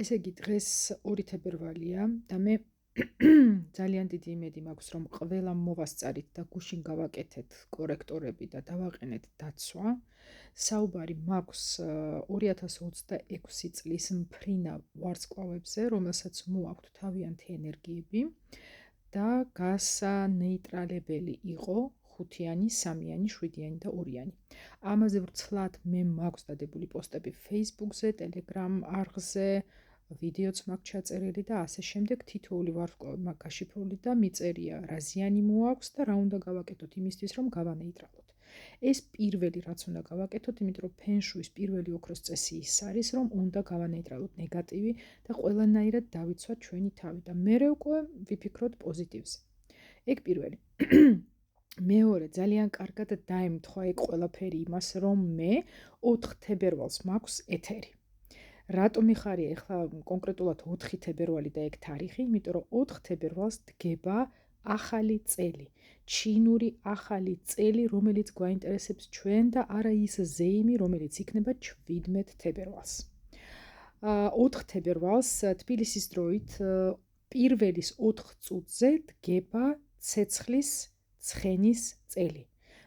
ესე იგი დღეს 2 თებერვალია და მე ძალიან დიდი იმედი მაქვს რომ ყველა მოვასწარით და გუშინ გავაკეთეთ კორექტორები და დავაყენეთ დაცვა. საუბარი მაქვს 2026 წლის მფრინავ ვარსკვლავებზე, რომელსაც მოაქვთ თავიანთი ენერგიები და გასანეიტრალებელი იყო 5-იანი, 3-იანი, 7-იანი და 2-იანი. ამაზე ვრცლად მე მაქვს დადებული პოსტები Facebook-ზე, Telegram არხზე, ვიდეოც მაქვს ჩაწერილი და ასე შემდეგ. თითოეული ვარსკვლავი მაქვს გაშიფრული და მიწერია რა ზიანი მოაქვს და რა უნდა გავაკეთოთ იმისთვის რომ გავანეიტრალოთ. ეს პირველი რაც უნდა გავაკეთოთ, იმიტომ რომ ფენშუის პირველი ოქროს წესი ის არის რომ უნდა გავანეიტრალოთ ნეგატივი და ყველანაირად დავიცვათ ჩვენი თავი და მერე უკვე ვიფიქროთ პოზიტივზე. ეგ პირველი. მეორე ძალიან კარგად დაემთხვა ეგ ყველაფერი იმას რომ მე 4 თებერვალს მაქვს ეთერი. რატომ იხარია ეხლა კონკრეტულად 4 თებერვალი და ეგ თარიღი? იმიტომ რომ 4 თებერვალს დგება ახალი წელი. ჩინური ახალი წელი, რომელიც გვაინტერესებს ჩვენ და არა ის ზეიმი, რომელიც იქნება 17 თებერვალს. 4 თებერვალს თბილისის დროით პირველის 4 წუთზე დგება ცეცხლის ცხენის წელი.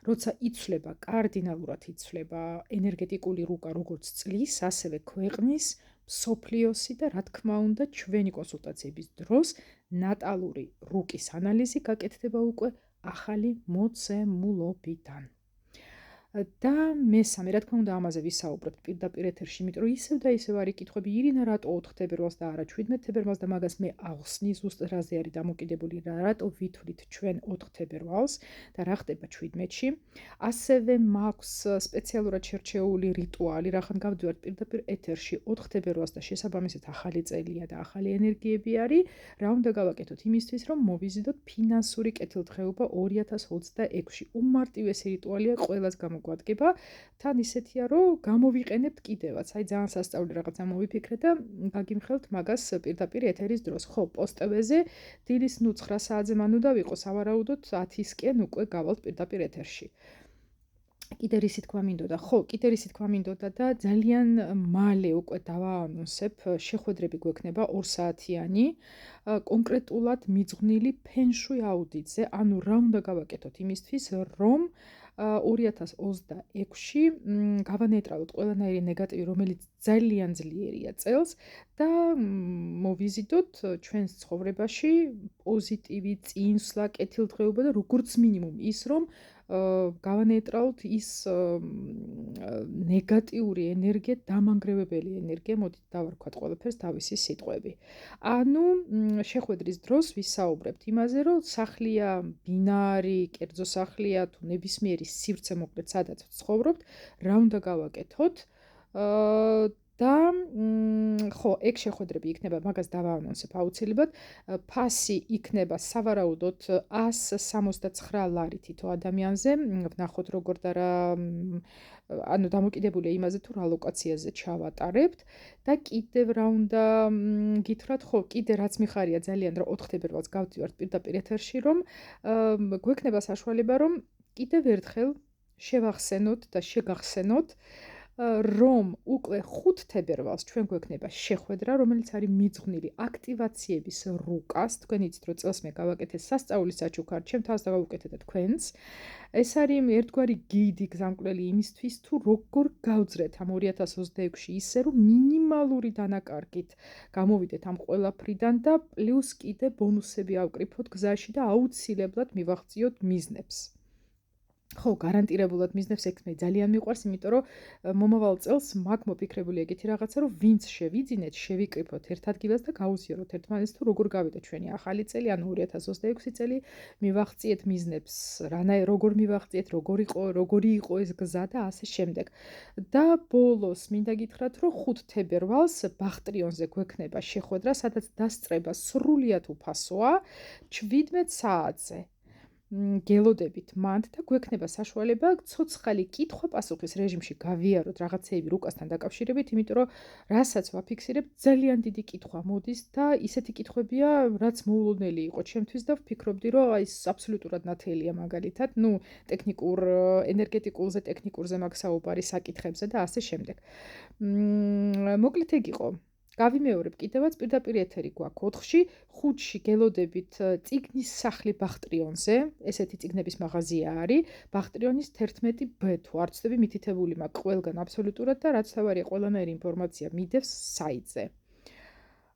როცა იცვლება, კარდინალურად იცვლება ენერგეტიკული რუკა როგორც წლის, ასევე ქვეყნის, მსოფლიოსი და რა თქმა უნდა ჩვენი კონსულტაციების დროს ნატალური რუკის ანალიზი გაკეთდება უკვე ახალი მოცემულობიდან. და მესამე, რა თქმა უნდა, ამაზე ვისაუბრებთ პირდაპირ ეთერში, იმიტომ რომ ისევ და ისევ არის კითხვები, ირინა, რატო 4 თებერვალს და არა 17 თებერვალს და მაგას მე ახსნი ზუსტ რაზე არის დამოკიდებული, რატო ვითვლით ჩვენ 4 თებერვალს და რა ხდება 17-ში. ასევე მაქვს სპეციალურად შერჩეული რიტუალი, რახან გავდივართ პირდაპირ ეთერში 4 თებერვალს და შესაბამისად ახალი წელია და ახალი ენერგიები არის, რა უნდა გავაკეთოთ იმისთვის, რომ მოვიზიდოთ ფინანსური კეთილდღეობა 2026-ში. უმარტივესი რიტუალია ყველას გამოგვადგება, თან ისეთია, რომ გამოვიყენებთ კიდევაც. აი ძალიან სასწაული რაღაცა მოვიფიქრეთ და გაგიმხელთ მაგას პირდაპირ ეთერის დროს. ხო, პოსტებეზე დილის 9 საათზე მან უნდა ვიყო, სავარაუდოდ 10-ისკენ უკვე გავალთ პირდაპირ ეთერში. კიდე რისი თქვა მინდოდა? ხო, კიდე რისი თქვა მინდოდა და ძალიან მალე უკვე დავაანონსებ, შეხვედრები გვექნება 2 საათიანი, კონკრეტულად მიძღვნილი ფენშუი აუდიტზე, ანუ რა უნდა გავაკეთოთ იმისთვის, რომ 2026-ში გავანეიტრალოთ ყველანაირი ნეგატივი, რომელიც ძალიან ძლიერია წელს და მოვიზიდოთ ჩვენს ცხოვრებაში პოზიტივი, წინსვლა, კეთილდღეობა და როგორც მინიმუმ ის, რომ გავანეიტრალოთ ის ნეგატიური ენერგია, დამანგრევებელი ენერგია, მოდით დავარქვათ ყველაფერს თავისი სიტყვები. ანუ შეხვედრის დროს ვისაუბრებთ იმაზე, რომ სახლია ბინარი, კერძო სახლია თუ ნებისმიერი სივრცე მოკლედ სადაც ვცხოვრობთ, რა უნდა გავაკეთოთ და ხო, ეგ შეხვედრები იქნება, მაგას დავაანონსებ აუცილებლად. ფასი იქნება სავარაუდოდ 169 ლარი თითო ადამიანზე. ვნახოთ როგორ და რა ანუ დამოკიდებულია იმაზე თუ რა ლოკაციაზე ჩავატარებთ და კიდევ რა უნდა გითხრათ, ხო, კიდე რაც მიხარია ძალიან რა 4 თებერვალს გავდივართ პირდაპირ ეთერში, რომ გვექნება საშუალება რომ კიდევ ერთხელ შევახსენოთ და შეგახსენოთ რომ უკვე 5 თებერვალს ჩვენ გვექნება შეხვედრა, რომელიც არის მიძღვნილი აქტივაციების რუკას. თქვენ იცით, რომ წელს მე გავაკეთე სასწაულის საჩუქარ, ჩემ თავს დავაუკეთე და თქვენს. ეს არის ერთგვარი გიდი გზამკვლელი იმისთვის, თუ როგორ გავძრეთ ამ 2026-ში ისე, რომ მინიმალური დანაკარგით გამოვიდეთ ამ ყველაფრიდან და პლუს კიდე ბონუსები ავკრიფოთ გზაში და აუცილებლად მივაღწიოთ მიზნებს. ხო, გარანტირებულად მიზნებს ეგ მე ძალიან მიყვარს, იმიტომ რომ მომავალ წელს მაგ მოფიქრებული ეგეთი რაღაცა, რომ ვინც შევიძინეთ, შევიკრიფოთ ერთ ადგილას და გაუზიაროთ ერთმანეთს თუ როგორ გავიდა ჩვენი ახალი წელი, ანუ 2026 წელი, მივაღწიეთ მიზნებს, როგორ მივაღწიეთ, როგორი იყო ეს გზა და ასე შემდეგ. და ბოლოს მინდა გითხრათ, რომ 5 თებერვალს ბახტრიონზე გვექნება შეხვედრა, სადაც დასწრება სრულიად უფასოა 17 საათზე. გელოდებით მანდ და გვექნება საშუალება ცოცხალი კითხვა-პასუხის რეჟიმში გავიაროთ რაღაცეები რუკასთან დაკავშირებით, იმიტომ რომ რასაც ვაფიქსირებ, ძალიან დიდი კითხვა მოდის და ისეთი კითხვებია, რაც მოულოდნელი იყო ჩემთვის და ვფიქრობდი, რომ აი ეს აბსოლუტურად ნათელია მაგალითად, ტექნიკურ, ენერგეტიკულზე, ტექნიკურზე მაგ საუბარი საკითხებზე და ასე შემდეგ. მოკლედ ეგ იყო. გავიმეორებ კიდევაც პირდაპირ ეთერი გვაქვს 4-ში, 5-ში გელოდებით წიგნის სახლი ბახტრიონზე, ესეთი წიგნების მაღაზია არის, ბახტრიონის 11B თუ არ ვცდები მითითებული მაქვს ყველგან აბსოლუტურად და რაც თავარია ყველანაირი ინფორმაცია მიდევს საიტზე.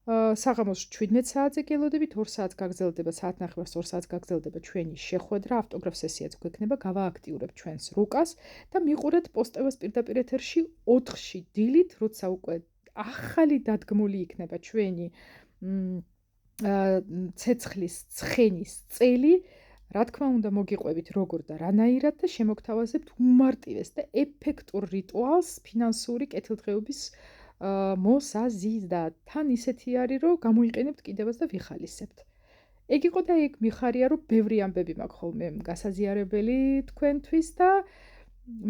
საღამოს 17 საათზე გელოდებით, 2 საათს გაგრძელდება, საათნახევარს 2 საათს გაგრძელდება ჩვენი შეხვედრა, ავტოგრაფ სესიაც გვექნება, გავააქტიურებ ჩვენს რუკას და მიყურეთ პოსტებას პირდაპირ ეთერში 4-ში დილით, როცა უკვე ახალი დადგმული იქნება ჩვენი ცეცხლის ცხენის წელი, რა თქმა უნდა მოგიყვებით როგორ და რანაირად და შემოგთავაზებთ უმარტივეს და ეფექტურ რიტუალს ფინანსური კეთილდღეობის მოსაზიდად. თან ისეთი არის, რომ გამოიყენებთ კიდევაც და ვიხალისებთ. ეგ იყო და ეგ მიხარია, რომ ბევრი ამბები მაქვს ხოლმე გასაზიარებელი თქვენთვის და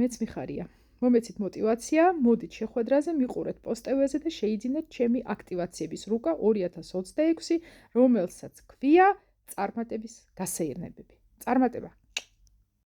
მეც მიხარია. მომეცით мотивация, მოდით შეხვედრაზე, მიყურეთ პოსტებაზე და შეიძინეთ ჩემი აქტივაციების რუკა 2026, რომელსაც ქვია წარმატების გასეირნებები. წარმატება!